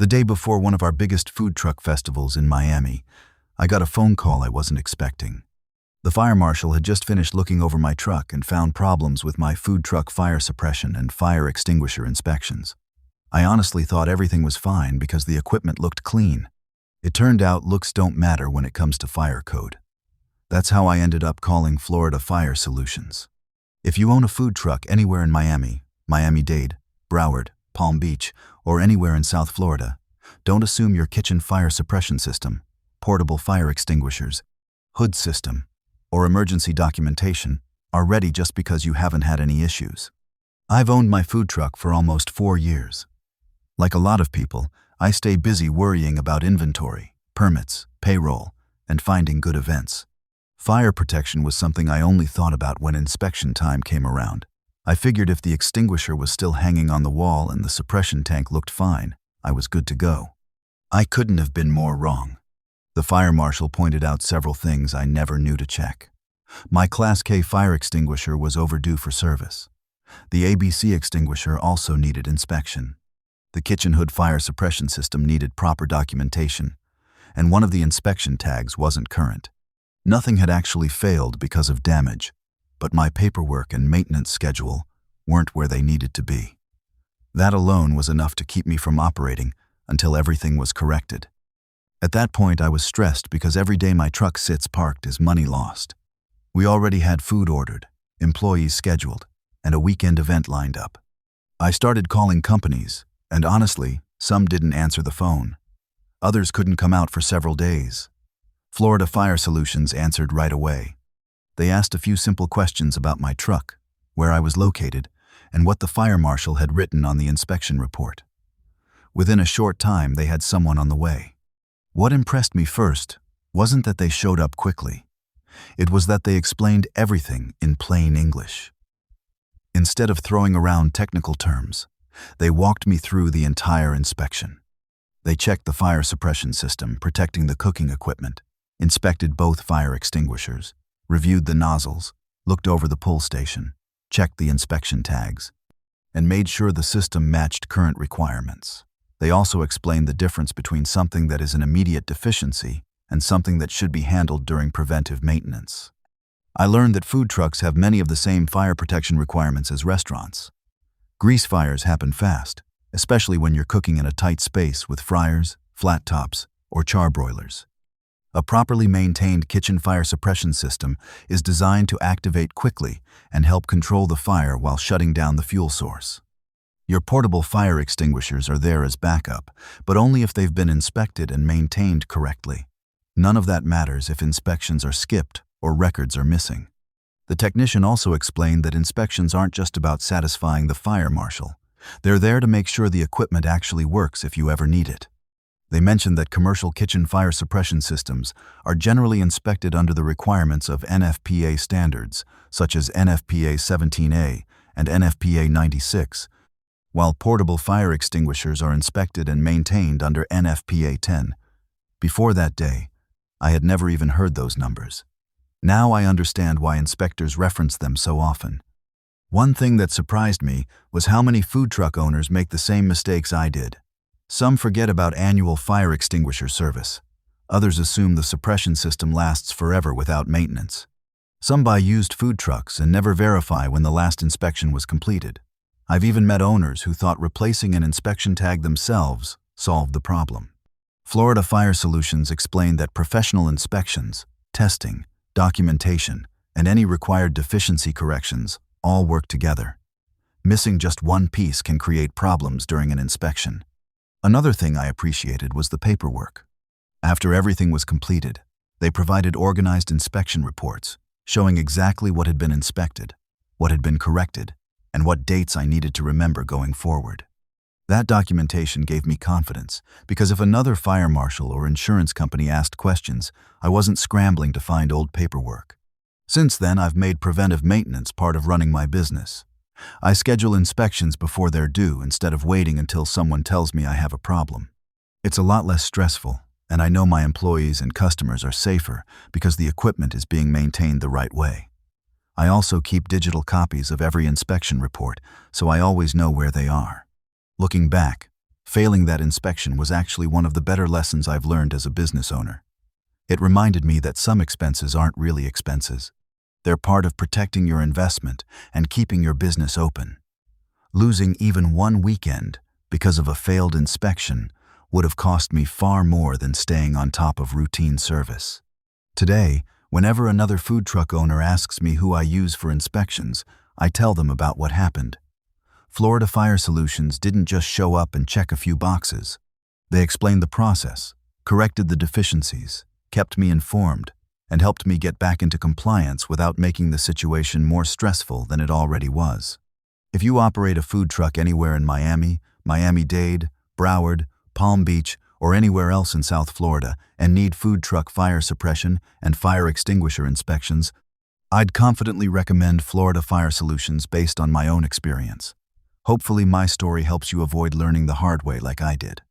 The day before one of our biggest food truck festivals in Miami, I got a phone call I wasn't expecting. The fire marshal had just finished looking over my truck and found problems with my food truck fire suppression and fire extinguisher inspections. I honestly thought everything was fine because the equipment looked clean. It turned out looks don't matter when it comes to fire code. That's how I ended up calling Florida Fire Solutions. If you own a food truck anywhere in Miami, Miami-Dade, Broward, Palm Beach, or anywhere in South Florida, don't assume your kitchen fire suppression system, portable fire extinguishers, hood system, or emergency documentation are ready just because you haven't had any issues. I've owned my food truck for almost 4 years. Like a lot of people, I stay busy worrying about inventory, permits, payroll, and finding good events. Fire protection was something I only thought about when inspection time came around. I figured if the extinguisher was still hanging on the wall and the suppression tank looked fine, I was good to go. I couldn't have been more wrong. The fire marshal pointed out several things I never knew to check. My Class K fire extinguisher was overdue for service. The ABC extinguisher also needed inspection. The kitchen hood fire suppression system needed proper documentation, and one of the inspection tags wasn't current. Nothing had actually failed because of damage, but my paperwork and maintenance schedule weren't where they needed to be. That alone was enough to keep me from operating until everything was corrected. At that point, I was stressed because every day my truck sits parked is money lost. We already had food ordered, employees scheduled, and a weekend event lined up. I started calling companies, and honestly, some didn't answer the phone. Others couldn't come out for several days. Florida Fire Solutions answered right away. They asked a few simple questions about my truck, where I was located, and what the fire marshal had written on the inspection report. Within a short time, they had someone on the way. What impressed me first wasn't that they showed up quickly. It was that they explained everything in plain English. Instead of throwing around technical terms, they walked me through the entire inspection. They checked the fire suppression system, protecting the cooking equipment, inspected both fire extinguishers, reviewed the nozzles, looked over the pull station, checked the inspection tags, and made sure the system matched current requirements. They also explained the difference between something that is an immediate deficiency and something that should be handled during preventive maintenance. I learned that food trucks have many of the same fire protection requirements as restaurants. Grease fires happen fast, especially when you're cooking in a tight space with fryers, flat tops, or charbroilers. A properly maintained kitchen fire suppression system is designed to activate quickly and help control the fire while shutting down the fuel source. Your portable fire extinguishers are there as backup, but only if they've been inspected and maintained correctly. None of that matters if inspections are skipped or records are missing. The technician also explained that inspections aren't just about satisfying the fire marshal. They're there to make sure the equipment actually works if you ever need it. They mentioned that commercial kitchen fire suppression systems are generally inspected under the requirements of NFPA standards, such as NFPA 17A and NFPA 96, while portable fire extinguishers are inspected and maintained under NFPA 10. Before that day, I had never even heard those numbers. Now I understand why inspectors reference them so often. One thing that surprised me was how many food truck owners make the same mistakes I did. Some forget about annual fire extinguisher service. Others assume the suppression system lasts forever without maintenance. Some buy used food trucks and never verify when the last inspection was completed. I've even met owners who thought replacing an inspection tag themselves solved the problem. Florida Fire Solutions explained that professional inspections, testing, documentation, and any required deficiency corrections all work together. Missing just one piece can create problems during an inspection. Another thing I appreciated was the paperwork. After everything was completed, they provided organized inspection reports showing exactly what had been inspected, what had been corrected, and what dates I needed to remember going forward. That documentation gave me confidence because if another fire marshal or insurance company asked questions, I wasn't scrambling to find old paperwork. Since then, I've made preventive maintenance part of running my business. I schedule inspections before they're due instead of waiting until someone tells me I have a problem. It's a lot less stressful, and I know my employees and customers are safer because the equipment is being maintained the right way. I also keep digital copies of every inspection report, so I always know where they are. Looking back, Failing that inspection was actually one of the better lessons I've learned as a business owner. It reminded me that some expenses aren't really expenses. They're part of protecting your investment and keeping your business open. Losing even one weekend because of a failed inspection would have cost me far more than staying on top of routine service. Today, whenever another food truck owner asks me who I use for inspections, I tell them about what happened. Florida Fire Solutions didn't just show up and check a few boxes. They explained the process, corrected the deficiencies, kept me informed, and helped me get back into compliance without making the situation more stressful than it already was. If you operate a food truck anywhere in Miami, Miami-Dade, Broward, Palm Beach, or anywhere else in South Florida and need food truck fire suppression and fire extinguisher inspections, I'd confidently recommend Florida Fire Solutions based on my own experience. Hopefully my story helps you avoid learning the hard way like I did.